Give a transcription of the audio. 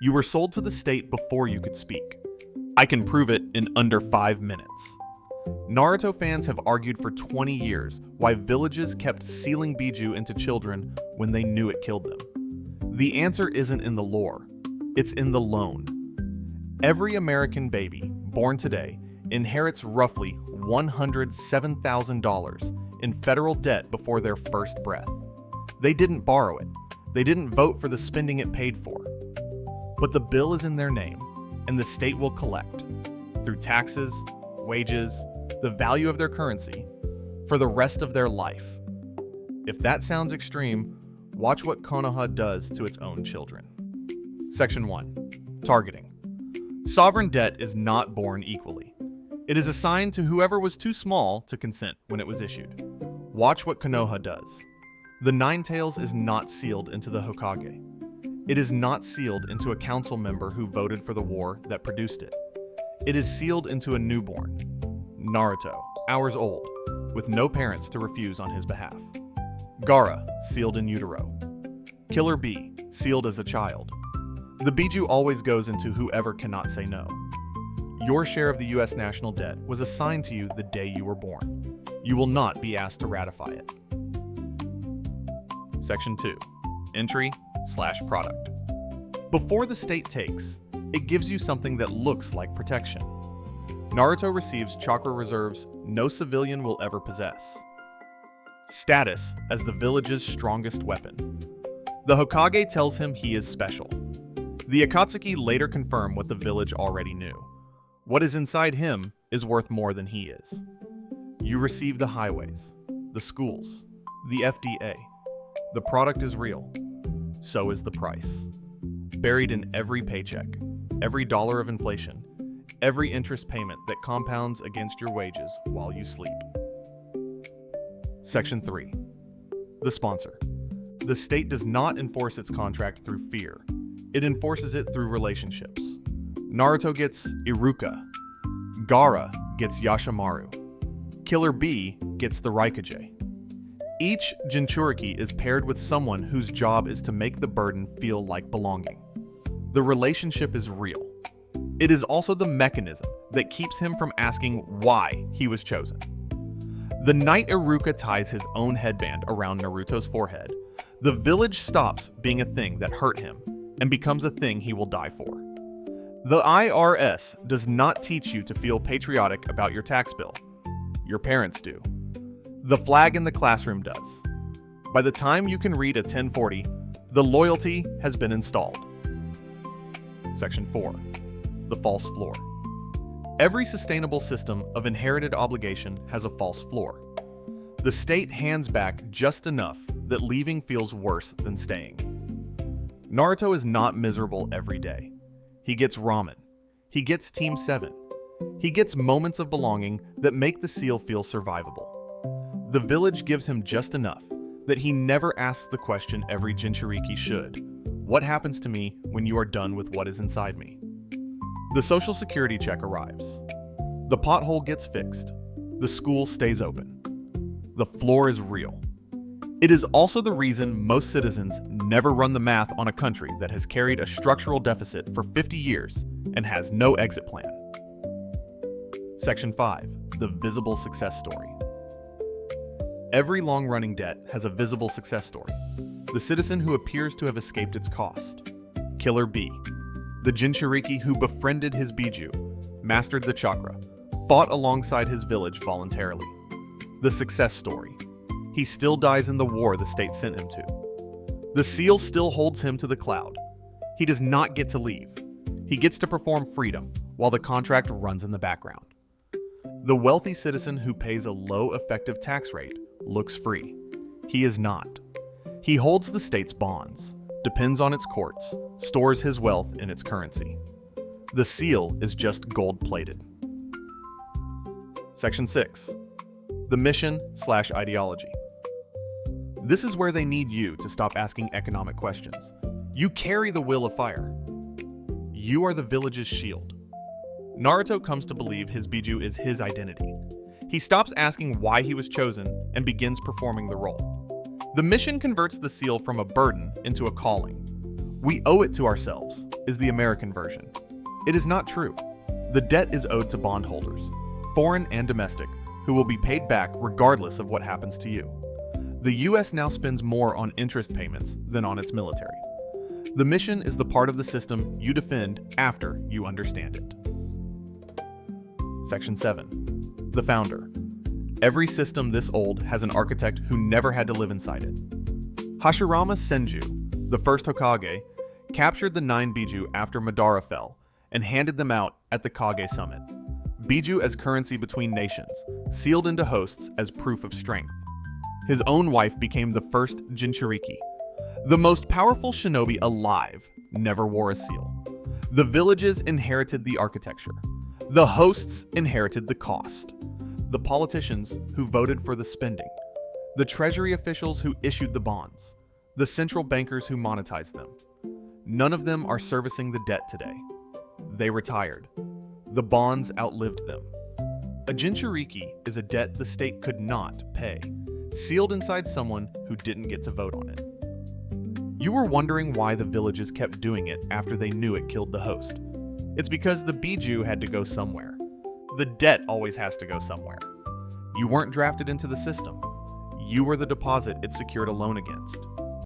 You were sold to the state before you could speak. I can prove it in under 5 minutes. Naruto fans have argued for 20 years why villages kept sealing bijū into children when they knew it killed them. The answer isn't in the lore, it's in the loan. Every American baby born today inherits roughly $107,000 in federal debt before their first breath. They didn't borrow it. They didn't vote for the spending it paid for. But the bill is in their name, and the state will collect, through taxes, wages, the value of their currency, for the rest of their life. If that sounds extreme, watch what Konoha does to its own children. Section 1. Targeting. Sovereign debt is not born equally. It is assigned to whoever was too small to consent when it was issued. Watch what Konoha does. The Nine Tails is not sealed into the Hokage. It is not sealed into a council member who voted for the war that produced it. It is sealed into a newborn, Naruto, hours old, with no parents to refuse on his behalf. Gaara, sealed in utero. Killer Bee, sealed as a child. The bijū always goes into whoever cannot say no. Your share of the US national debt was assigned to you the day you were born. You will not be asked to ratify it. Section 2. Entry/product. Before the state takes, it gives you something that looks like protection. Naruto receives chakra reserves no civilian will ever possess. Status as the village's strongest weapon. The Hokage tells him he is special. The Akatsuki later confirm what the village already knew. What is inside him is worth more than he is. You receive the highways, the schools, the FDA. The product is real. So is the price. Buried in every paycheck, every dollar of inflation, every interest payment that compounds against your wages while you sleep. Section 3. The sponsor. The state does not enforce its contract through fear. It enforces it through relationships. Naruto gets Iruka. Gaara gets Yashimaru. Killer Bee gets the Raikage. Each Jinchūriki is paired with someone whose job is to make the burden feel like belonging. The relationship is real. It is also the mechanism that keeps him from asking why he was chosen. The night Iruka ties his own headband around Naruto's forehead, the village stops being a thing that hurt him and becomes a thing he will die for. The IRS does not teach you to feel patriotic about your tax bill. Your parents do. The flag in the classroom does. By the time you can read a 1040, the loyalty has been installed. Section 4. The false floor. Every sustainable system of inherited obligation has a false floor. The state hands back just enough that leaving feels worse than staying. Naruto is not miserable every day. He gets ramen. He gets Team 7. He gets moments of belonging that make the seal feel survivable. The village gives him just enough that he never asks the question every Jinchūriki should. What happens to me when you are done with what is inside me? The social security check arrives. The pothole gets fixed. The school stays open. The floor is real. It is also the reason most citizens never run the math on a country that has carried a structural deficit for 50 years and has no exit plan. Section 5. The visible success story. Every long-running debt has a visible success story. The citizen who appears to have escaped its cost. Killer Bee. The Jinchūriki who befriended his bijū, mastered the chakra, fought alongside his village voluntarily. The success story. He still dies in the war the state sent him to. The seal still holds him to the cloud. He does not get to leave. He gets to perform freedom while the contract runs in the background. The wealthy citizen who pays a low effective tax rate looks free. He is not. He holds the state's bonds, depends on its courts, stores his wealth in its currency. The seal is just gold-plated. Section 6. The mission/ideology. This is where they need you to stop asking economic questions. You carry the will of fire. You are the village's shield. Naruto comes to believe his bijū is his identity. He stops asking why he was chosen and begins performing the role. The mission converts the seal from a burden into a calling. We owe it to ourselves, is the American version. It is not true. The debt is owed to bondholders, foreign and domestic, who will be paid back regardless of what happens to you. The US now spends more on interest payments than on its military. The mission is the part of the system you defend after you understand it. Section 7. The Founder. Every system this old has an architect who never had to live inside it. Hashirama Senju, the first Hokage, captured the 9 bijū after Madara fell and handed them out at the Kage Summit. Bijū as currency between nations, sealed into hosts as proof of strength. His own wife became the first Jinchūriki. The most powerful shinobi alive never wore a seal. The villages inherited the architecture. The hosts inherited the cost. The politicians who voted for the spending. The treasury officials who issued the bonds. The central bankers who monetized them. None of them are servicing the debt today. They retired. The bonds outlived them. A Jinchūriki is a debt the state could not pay, sealed inside someone who didn't get to vote on it. You were wondering why the villages kept doing it after they knew it killed the host. It's because the bijū had to go somewhere. The debt always has to go somewhere. You weren't drafted into the system. You were the deposit it secured a loan against.